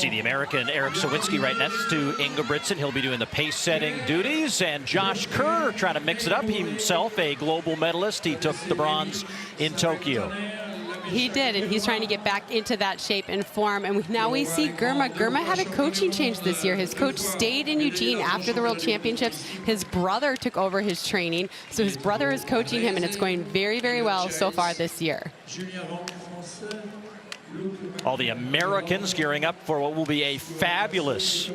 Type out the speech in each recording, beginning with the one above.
See the American Eric Sawinski right next to Ingebrigtsen. He'll be doing the pace setting duties, and Josh Kerr trying to mix it up. He himself a global medalist. He took the bronze in Tokyo. He did, and he's trying to get back into that shape and form. And now we see GIRMA. GIRMA had a coaching change this year. His coach stayed in Eugene after the World Championships. His brother took over his training, so his brother is coaching him, and it's going very, very well so far this year. All the Americans gearing up for what will be a fabulous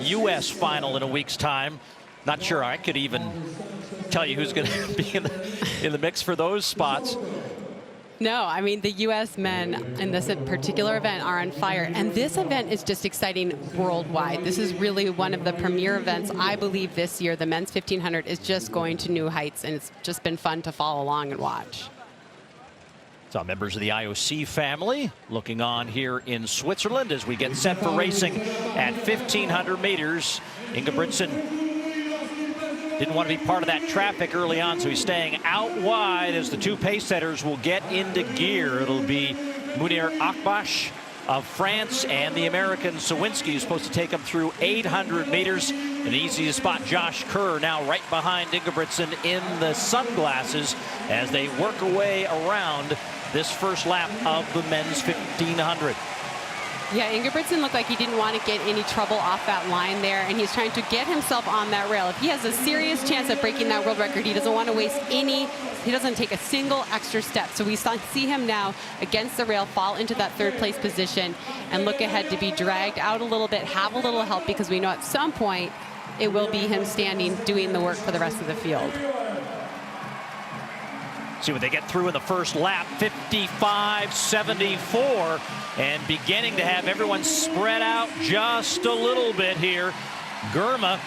U.S. final in a week's time. Not sure I could even tell you who's going to be in the mix for those spots. No, I mean, the U.S. men in this particular event are on fire. And this event is just exciting worldwide. This is really one of the premier events, I believe, this year. The men's 1500 is just going to new heights, and it's just been fun to follow along and watch. So members of the IOC family looking on here in Switzerland as we get set for racing at 1,500 meters. Ingebrigtsen didn't want to be part of that traffic early on, so he's staying out wide as the two pace setters will get into gear. It'll be Munir Akbash of France and the American Sawinski, who's supposed to take him through 800 meters. An easy spot, Josh Kerr now right behind Ingebrigtsen in the sunglasses as they work away around this first lap of the men's 1500. Yeah, Ingebrigtsen looked like he didn't want to get any trouble off that line there, and he's trying to get himself on that rail. If he has a serious chance of breaking that world record, he doesn't want to waste any, he doesn't take a single extra step. So we see him now against the rail fall into that third place position and look ahead to be dragged out a little bit, have a little help, because we know at some point it will be him standing doing the work for the rest of the field. See what they get through in the first lap, 55.74, and beginning to have everyone spread out just a little bit here. GIRMA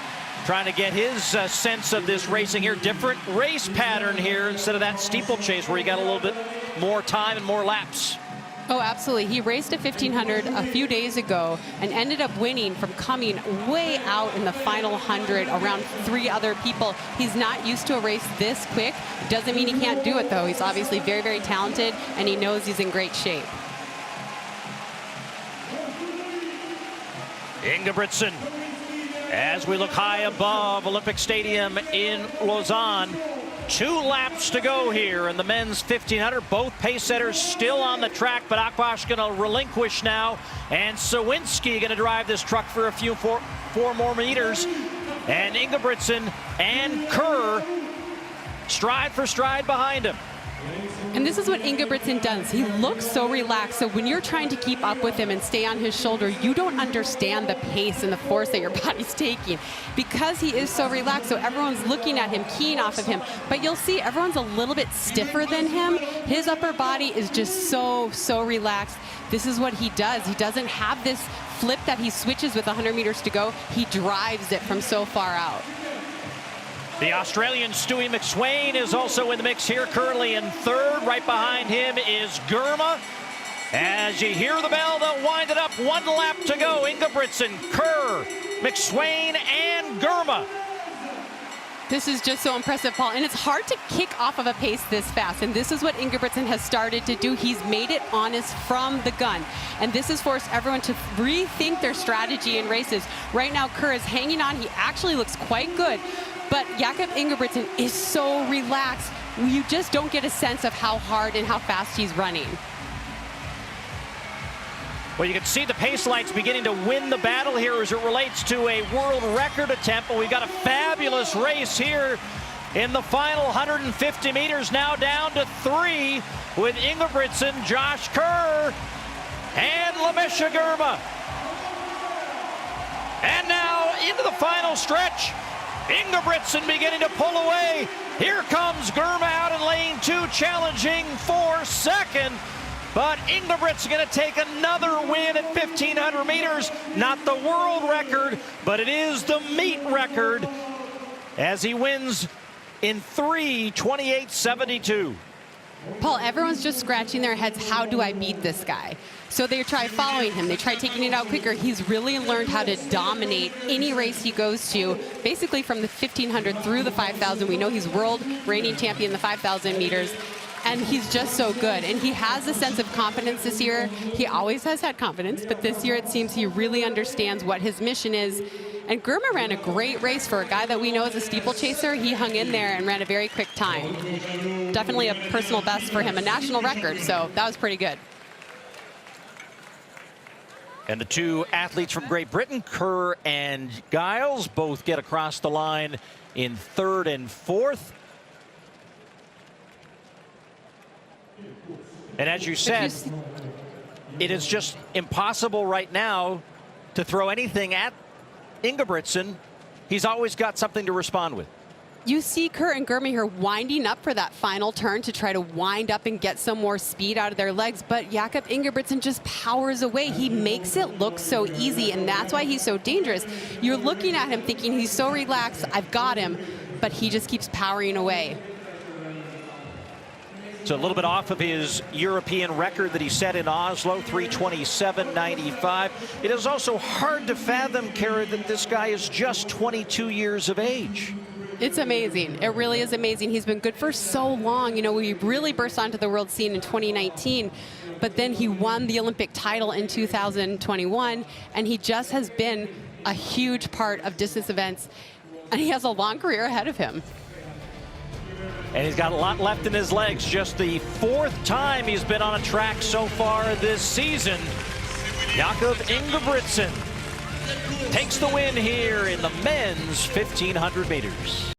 trying to get his sense of this racing here. Different race pattern here instead of that steeplechase where you got a little bit more time and more laps. Oh, absolutely. He raced a 1500 a few days ago and ended up winning from coming way out in the final 100 around 3 other people. He's not used to a race this quick. Doesn't mean he can't do it, though. He's obviously very, very talented, and he knows he's in great shape. Ingebrigtsen, as we look high above Olympic Stadium in Lausanne. 2 laps to go here in the men's 1500. Both pace setters still on the track, but Akbash going to relinquish now, and Sawinski going to drive this truck for a few four more meters. And Ingebrigtsen and Kerr stride for stride behind him. And this is what Ingebrigtsen does. He looks so relaxed. So when you're trying to keep up with him and stay on his shoulder, you don't understand the pace and the force that your body's taking because he is so relaxed. So everyone's looking at him, keying off of him. But you'll see everyone's a little bit stiffer than him. His upper body is just so relaxed. This is what he does. He doesn't have this flip that he switches with 100 meters to go. He drives it from so far out. The Australian Stewie McSWEYN is also in the mix here, currently in third. Right behind him is GIRMA. As you hear the bell, they'll wind it up. 1 lap to go. Ingebrigtsen, Kerr, McSWEYN, and GIRMA. This is just so impressive, Paul. And it's hard to kick off of a pace this fast. And this is what Ingebrigtsen has started to do. He's made it honest from the gun. And this has forced everyone to rethink their strategy in races. Right now, Kerr is hanging on. He actually looks quite good. But Jakob Ingebrigtsen is so relaxed. You just don't get a sense of how hard and how fast he's running. Well, you can see the pace lights beginning to win the battle here as it relates to a world record attempt. But we've got a fabulous race here in the final 150 meters, now down to 3 with Ingebrigtsen, Josh Kerr, and Lamecha GIRMA. And now into the final stretch. Ingebrigtsen beginning to pull away. Here comes GIRMA out in lane 2, challenging for second. But Ingebrigtsen going to take another win at 1,500 meters. Not the world record, but it is the meet record as he wins in 3:28.72. Paul, everyone's just scratching their heads, how do I beat this guy? So they try following him. They try taking it out quicker. He's really learned how to dominate any race he goes to, basically from the 1,500 through the 5,000. We know he's world reigning champion the 5,000 meters. And he's just so good. And he has a sense of confidence this year. He always has had confidence, but this year it seems he really understands what his mission is. And GIRMA ran a great race for a guy that we know is a steeplechaser. He hung in there and ran a very quick time. Definitely a personal best for him, a national record, so that was pretty good. And the two athletes from Great Britain, KERR and GILES, both get across the line in third and fourth. And as you said, it is just impossible right now to throw anything at Ingebrigtsen. He's always got something to respond with. You see KERR and GIRMA here winding up for that final turn to try to wind up and get some more speed out of their legs, but Jakob Ingebrigtsen just powers away. He makes it look so easy, and that's why he's so dangerous. You're looking at him thinking he's so relaxed, I've got him, but he just keeps powering away. So a little bit off of his European record that he set in Oslo, 3:27.95. It is also hard to fathom, KERR, that this guy is just 22 years of age. It's amazing. It really is amazing. He's been good for so long. You know, we really burst onto the world scene in 2019, but then he won the Olympic title in 2021, and he just has been a huge part of distance events, and he has a long career ahead of him. And he's got a lot left in his legs. Just the fourth time he's been on a track so far this season. Jakob Ingebrigtsen takes the win here in the men's 1,500 meters.